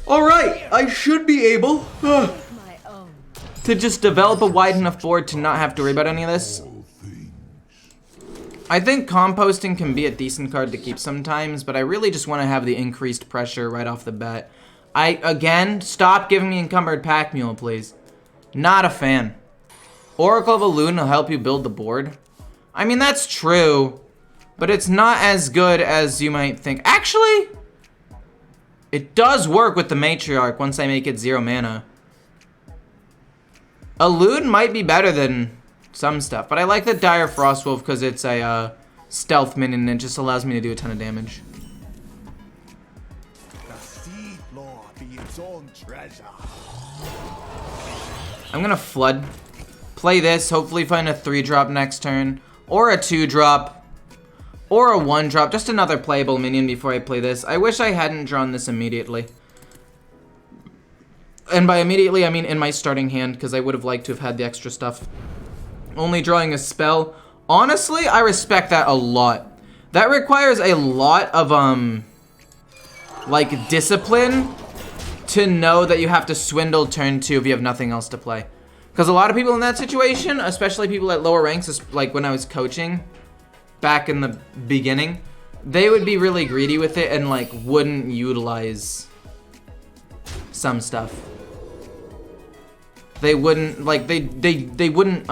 Alright, I should be able to just develop a wide enough board to not have to worry about any of this. I think composting can be a decent card to keep sometimes, but I really just want to have the increased pressure right off the bat. Again, stop giving me encumbered pack mule, please. Not a fan. Oracle of Elune will help you build the board. I mean, that's true, but it's not as good as you might think. Actually, it does work with the Matriarch once I make it 0 mana. Elune might be better than some stuff, but I like the Dire Frostwolf because it's a stealth minion and it just allows me to do a ton of damage. I'm gonna flood, play this, hopefully find a 3-drop next turn, or a 2-drop, or a 1-drop, just another playable minion before I play this. I wish I hadn't drawn this immediately. And by immediately, I mean in my starting hand, because I would have liked to have had the extra stuff. Only drawing a spell. Honestly, I respect that a lot. That requires a lot of, like, discipline to know that you have to swindle turn 2 if you have nothing else to play. Because a lot of people in that situation, especially people at lower ranks, like when I was coaching back in the beginning, they would be really greedy with it and, like, wouldn't utilize some stuff. They wouldn't, like, they wouldn't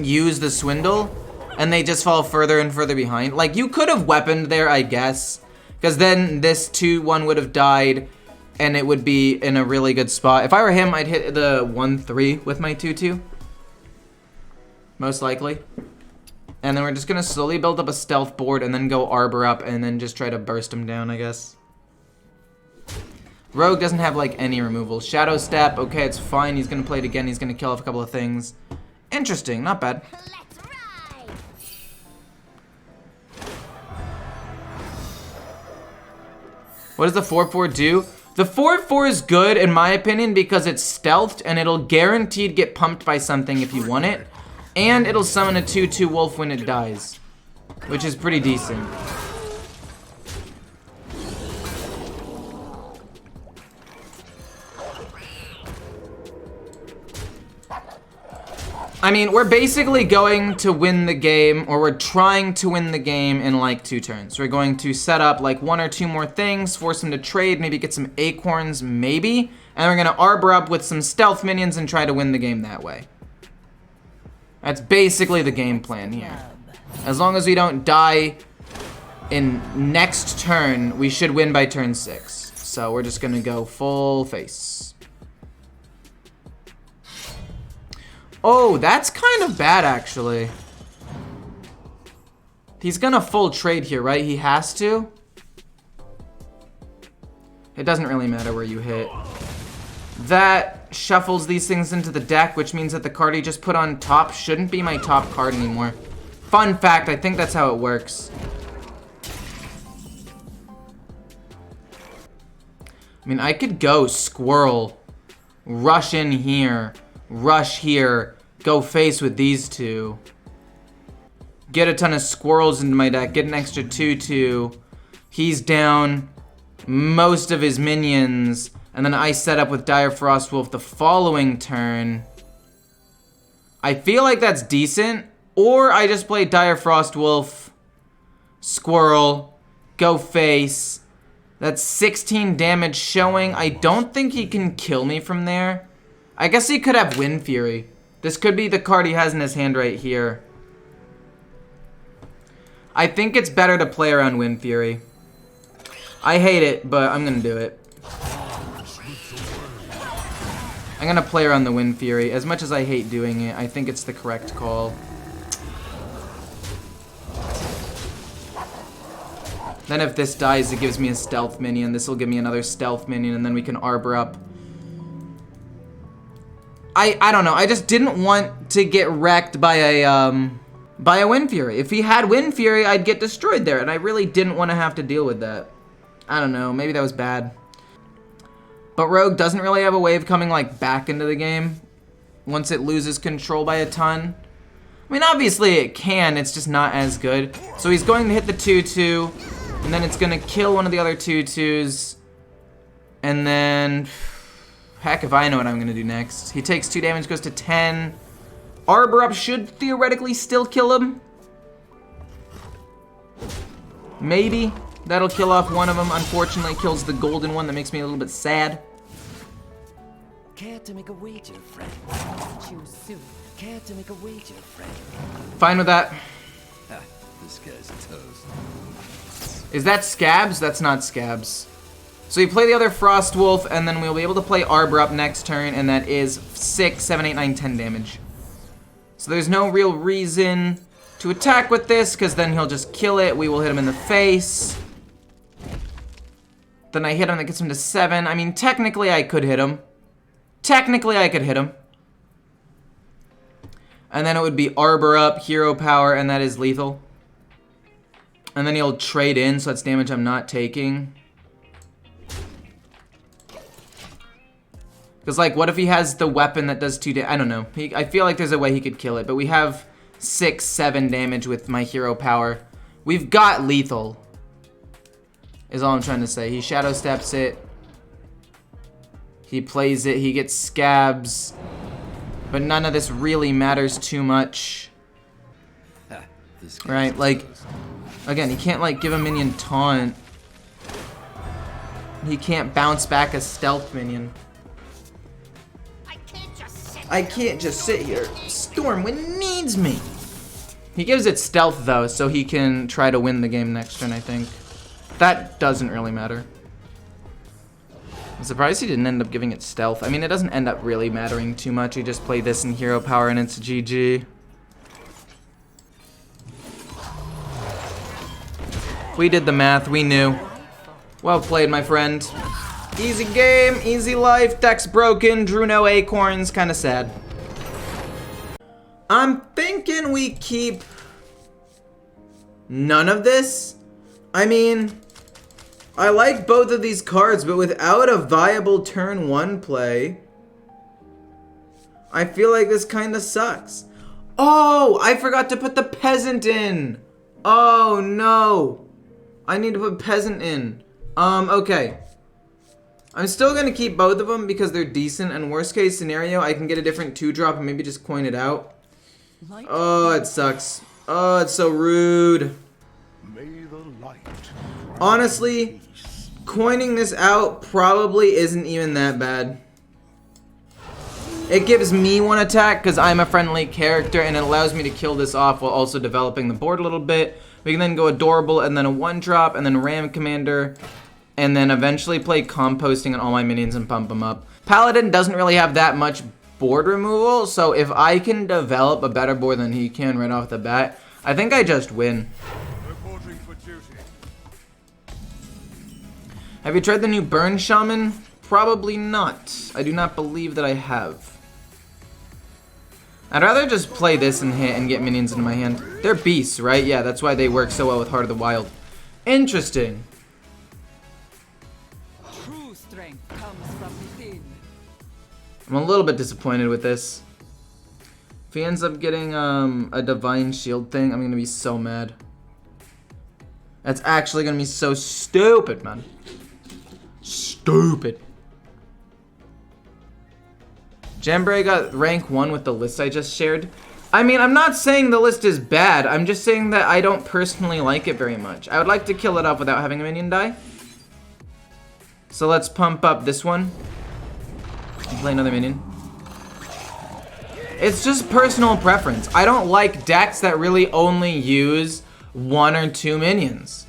use the swindle, and they just fall further and further behind. Like, you could have weaponed there, I guess, because then this 2-1 would have died, and it would be in a really good spot. If I were him, I'd hit the 1-3 with my 2-2, most likely. And then we're just gonna slowly build up a stealth board, and then go Arbor up, and then just try to burst him down, I guess. Rogue doesn't have, like, any removal. Shadow Step, okay, it's fine. He's gonna play it again. He's gonna kill off a couple of things. Interesting, not bad. What does the 4/4 do? The 4/4 is good, in my opinion, because it's stealthed, and it'll guaranteed get pumped by something if you want it. And it'll summon a 2/2 wolf when it dies, which is pretty decent. I mean, we're basically going to win the game, or we're trying to win the game in like 2 turns. We're going to set up like 1 or 2 more things, force him to trade, maybe get some acorns, maybe. And we're gonna Arbor up with some stealth minions and try to win the game that way. That's basically the game plan here. As long as we don't die in next turn, we should win by turn 6. So we're just gonna go full face. Oh, that's kind of bad, actually. He's gonna full trade here, right? He has to. It doesn't really matter where you hit. That shuffles these things into the deck, which means that the card he just put on top shouldn't be my top card anymore. Fun fact, I think that's how it works. I mean, I could go Squirrel, rush in here, rush here, go face with these 2. Get a ton of squirrels into my deck, get an extra 2/2. He's down most of his minions, and then I set up with Dire Frostwolf the following turn. I feel like that's decent, or I just play Dire Frostwolf, Squirrel, go face. That's 16 damage showing. I don't think he can kill me from there. I guess he could have Wind Fury. This could be the card he has in his hand right here. I think it's better to play around Wind Fury. I hate it, but I'm gonna do it. I'm gonna play around the Wind Fury. As much as I hate doing it, I think it's the correct call. Then if this dies, it gives me a stealth minion. This will give me another stealth minion, and then we can Arbor up. I don't know. I just didn't want to get wrecked by a Wind Fury. If he had Wind Fury, I'd get destroyed there, and I really didn't want to have to deal with that. I don't know. Maybe that was bad. But Rogue doesn't really have a way of coming like back into the game once it loses control by a ton. I mean, obviously it can. It's just not as good. So he's going to hit the 2/2. And then it's gonna kill one of the other 2/2s. And then... heck if I know what I'm gonna do next. He takes 2 damage, goes to 10. Arbor Up should theoretically still kill him. Maybe. That'll kill off one of them. Unfortunately, it kills the golden one. That makes me a little bit sad. Care to make a wager, friend? Choose soon. Care to make a wager, friend? Fine with that. This guy's toast. Is that Scabs? That's not Scabs. So you play the other Frost Wolf, and then we'll be able to play Arbor Up next turn, and that is 6, 7, 8, 9, 10 damage. So there's no real reason to attack with this, because then he'll just kill it. We will hit him in the face. Then I hit him, that gets him to 7. I mean, technically I could hit him. Technically I could hit him. And then it would be Arbor Up, Hero Power, and that is lethal. And then he'll trade in, so that's damage I'm not taking. Because, like, what if he has the weapon that does 2 damage? I don't know. I feel like there's a way he could kill it, but we have 6, 7 damage with my Hero Power. We've got lethal, is all I'm trying to say. He Shadow Steps it. He plays it. He gets Scabs. But none of this really matters too much. Right? Like, again, he can't, like, give a minion taunt. He can't bounce back a stealth minion. I can't just sit here. Stormwind needs me. He gives it stealth, though, so he can try to win the game next turn, I think. That doesn't really matter. I'm surprised he didn't end up giving it stealth. I mean, it doesn't end up really mattering too much. You just play this in Hero Power and it's GG. We did the math. We knew. Well played, my friend. Easy game, easy life, deck's broken, drew no acorns, kinda sad. I'm thinking we keep none of this. I mean, I like both of these cards, but without a viable turn 1 play, I feel like this kinda sucks. Oh, I forgot to put the peasant in. Oh no. I need to put peasant in. Okay. I'm still gonna keep both of them because they're decent, and worst case scenario, I can get a different 2-drop and maybe just coin it out. Oh, it sucks. Oh, it's so rude. Honestly, coining this out probably isn't even that bad. It gives me 1 attack because I'm a friendly character, and it allows me to kill this off while also developing the board a little bit. We can then go Adorable, and then a 1-drop, and then Ram Commander, and then eventually play Composting on all my minions and pump them up. Paladin doesn't really have that much board removal, so if I can develop a better board than he can right off the bat, I think I just win. Reporting for duty. Have you tried the new Burn Shaman? Probably not. I do not believe that I have. I'd rather just play this and hit and get minions into my hand. They're beasts, right? Yeah, that's why they work so well with Heart of the Wild. Interesting. True strength comes from within. I'm a little bit disappointed with this. If he ends up getting a Divine Shield thing, I'm gonna be so mad. That's actually gonna be so stupid, man. Stupid. Jambray got rank 1 with the list I just shared. I mean, I'm not saying the list is bad. I'm just saying that I don't personally like it very much. I would like to kill it off without having a minion die. So let's pump up this one. And play another minion. It's just personal preference. I don't like decks that really only use 1 or 2 minions.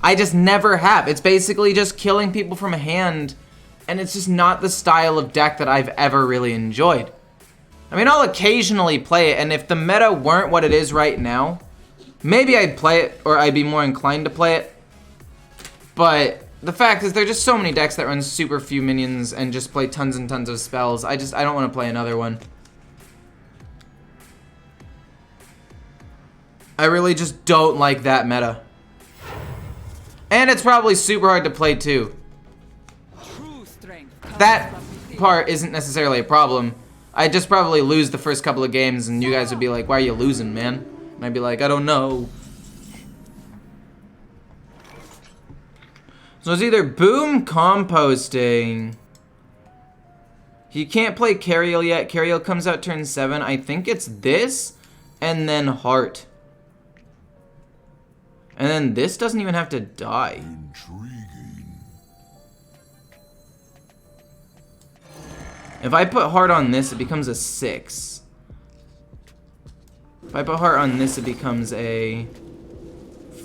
I just never have. It's basically just killing people from a hand, and it's just not the style of deck that I've ever really enjoyed. I mean, I'll occasionally play it, and if the meta weren't what it is right now, maybe I'd play it, or I'd be more inclined to play it. But the fact is, there are just so many decks that run super few minions and just play tons and tons of spells. I don't want to play another one. I really just don't like that meta. And it's probably super hard to play too. That part isn't necessarily a problem. I'd just probably lose the first couple of games and you guys would be like, why are you losing, man? And I'd be like, I don't know. So it's either boom, composting. He can't play Cariel yet. Cariel comes out turn 7. I think it's this, and then heart. And then this doesn't even have to die. Intriguing. If I put heart on this, it becomes a 6. If I put heart on this, it becomes a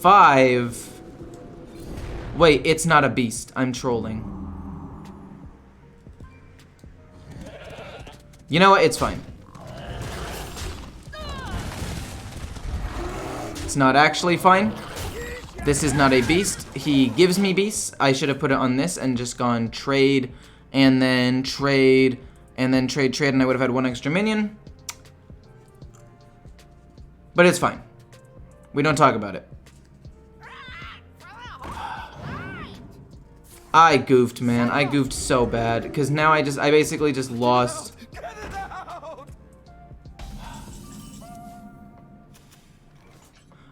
5. Wait, it's not a beast. I'm trolling. You know what? It's fine. It's not actually fine. This is not a beast. He gives me beasts. I should have put it on this and just gone trade, and then trade, and then trade, and I would have had 1 extra minion. But it's fine. We don't talk about it. I goofed, man. I goofed so bad. Because now I basically just lost.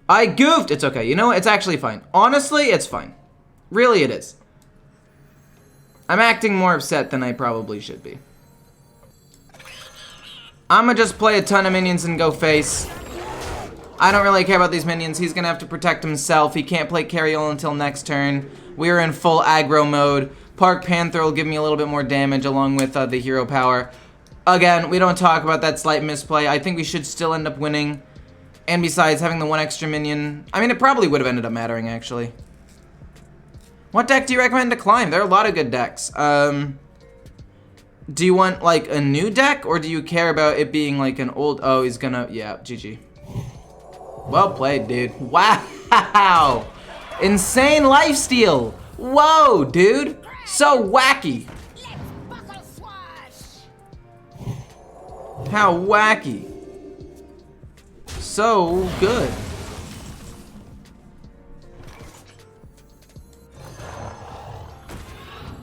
I goofed! It's okay. You know what? It's actually fine. Honestly, it's fine. Really, it is. I'm acting more upset than I probably should be. I'ma just play a ton of minions and go face. I don't really care about these minions. He's gonna have to protect himself. He can't play Cariel until next turn. We're in full aggro mode. Park Panther will give me a little bit more damage along with the hero power. Again, we don't talk about that slight misplay. I think we should still end up winning. And besides, having the 1 extra minion, I mean, it probably would have ended up mattering, actually. What deck do you recommend to climb? There are a lot of good decks. Do you want, like, a new deck? Or do you care about it being, like, an old... Oh, he's gonna... Yeah, GG. Well played, dude. Wow! Insane lifesteal! Whoa, dude! So wacky! How wacky! So good.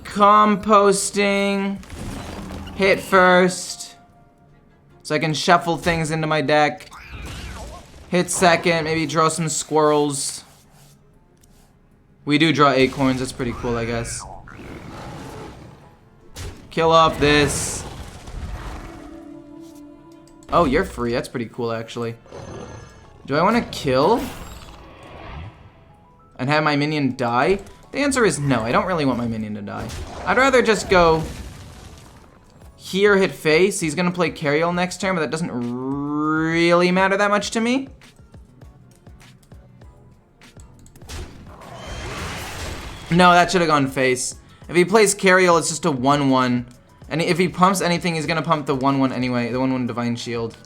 Composting. Hit first. So I can shuffle things into my deck. Hit second, maybe draw some squirrels. We do draw acorns, that's pretty cool, I guess. Kill off this. Oh, you're free, that's pretty cool, actually. Do I want to kill? And have my minion die? The answer is no, I don't really want my minion to die. I'd rather just go here, hit face. He's gonna play Cariel next turn, but that doesn't really matter that much to me. No, that should have gone face. If he plays Cariel, it's just a 1-1. And if he pumps anything, he's gonna pump the 1-1 anyway, the 1-1 Divine Shield.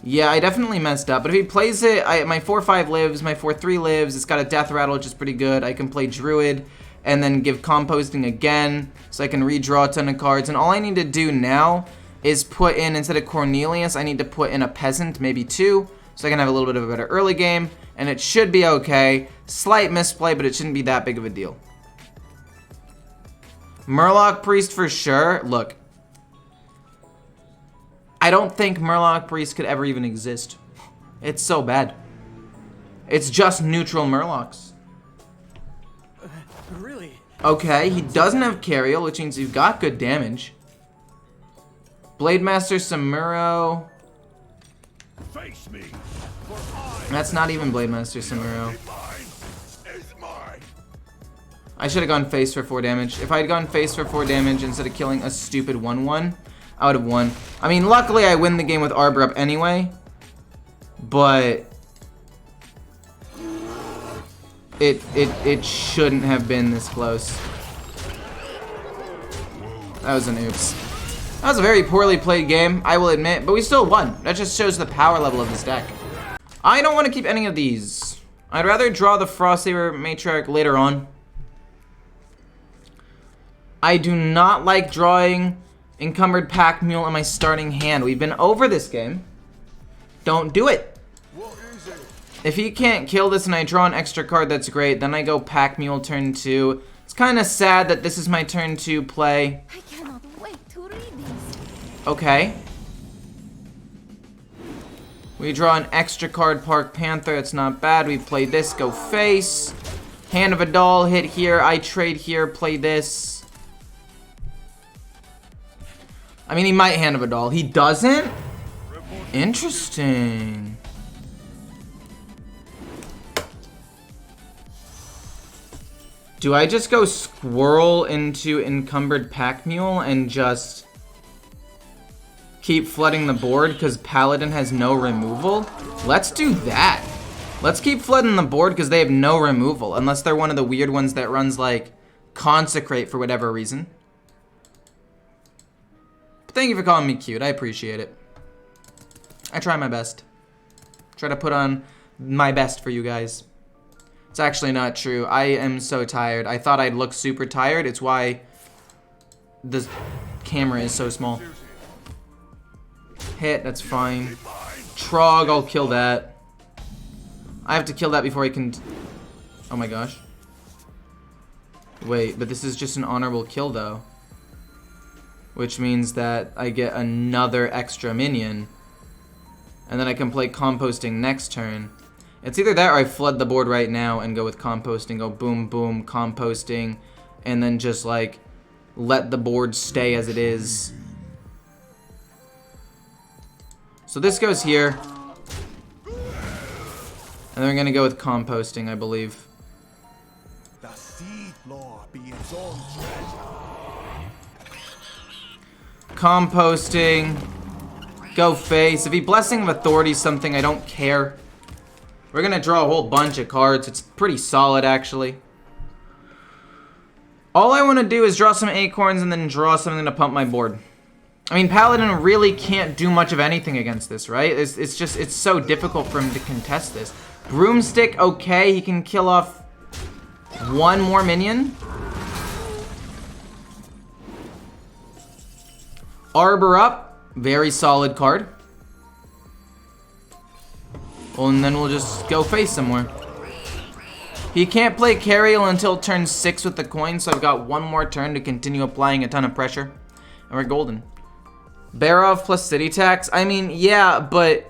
Yeah, I definitely messed up. But if he plays it, my 4-5 lives, my 4-3 lives. It's got a Death Rattle, which is pretty good. I can play Druid and then give Composting again, so I can redraw a ton of cards. And all I need to do now is put in, instead of Cornelius, I need to put in a Peasant, maybe 2, so I can have a little bit of a better early game. And it should be okay. Slight misplay, but it shouldn't be that big of a deal. Murloc Priest for sure. Look. I don't think Murloc Priest could ever even exist. It's so bad. It's just neutral Murlocs. Really? Okay, he doesn't have Cariel, which means you've got good damage. Blademaster Samuro. Face me. That's not even Blademaster Samuro. I should have gone face for 4 damage. If I had gone face for 4 damage instead of killing a stupid 1-1, I would have won. I mean, luckily I win the game with Arbor up anyway, but it shouldn't have been this close. That was an oops. That was a very poorly played game, I will admit, but we still won. That just shows the power level of this deck. I don't want to keep any of these. I'd rather draw the Frostsaber Matriarch later on. I do not like drawing Encumbered Pack Mule in my starting hand. We've been over this game. Don't do it. If he can't kill this and I draw an extra card, that's great. Then I go Pack Mule turn 2. It's kind of sad that this is my turn 2 play. I cannot wait to read these. Okay. We draw an extra card, Park Panther. It's not bad. We play this, go face. Hand of a Doll, hit here, I trade here, play this. I mean, he might Hand of a Doll. He doesn't? Interesting. Do I just go Squirrel into Encumbered Pack Mule and just keep flooding the board because Paladin has no removal? Let's do that. Let's keep flooding the board because they have no removal, unless they're one of the weird ones that runs like Consecrate for whatever reason. But thank you for calling me cute. I appreciate it. I try my best. Try to put on my best for you guys. It's actually not true. I am so tired. I thought I'd look super tired. It's why the camera is so small. Hit, that's fine. Trog, I'll kill that. I have to kill that before I can... Oh my gosh. Wait, but this is just an honorable kill though. Which means that I get another extra minion. And then I can play Composting next turn. It's either that or I flood the board right now and go with Composting. Go boom, boom, Composting. And then just like let the board stay as it is. So this goes here. And then we're going to go with Composting, I believe. The Seed Lord be its own treasure. Composting. Go face. If he Blessing of Authority something, I don't care. We're going to draw a whole bunch of cards. It's pretty solid, actually. All I want to do is draw some Acorns and then draw something to pump my board. I mean, Paladin really can't do much of anything against this, right? It's just, it's so difficult for him to contest this. Broomstick, okay, he can kill off one more minion. Arbor up, very solid card. Well, and then we'll just go face somewhere. He can't play Cariel until turn 6 with the coin, so I've got one more turn to continue applying a ton of pressure. And we're golden. Barov plus City Tax? I mean, yeah, but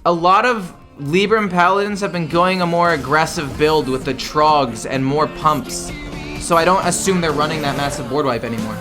a lot of Libram Paladins have been going a more aggressive build with the Trogs and more pumps. So I don't assume they're running that massive board wipe anymore.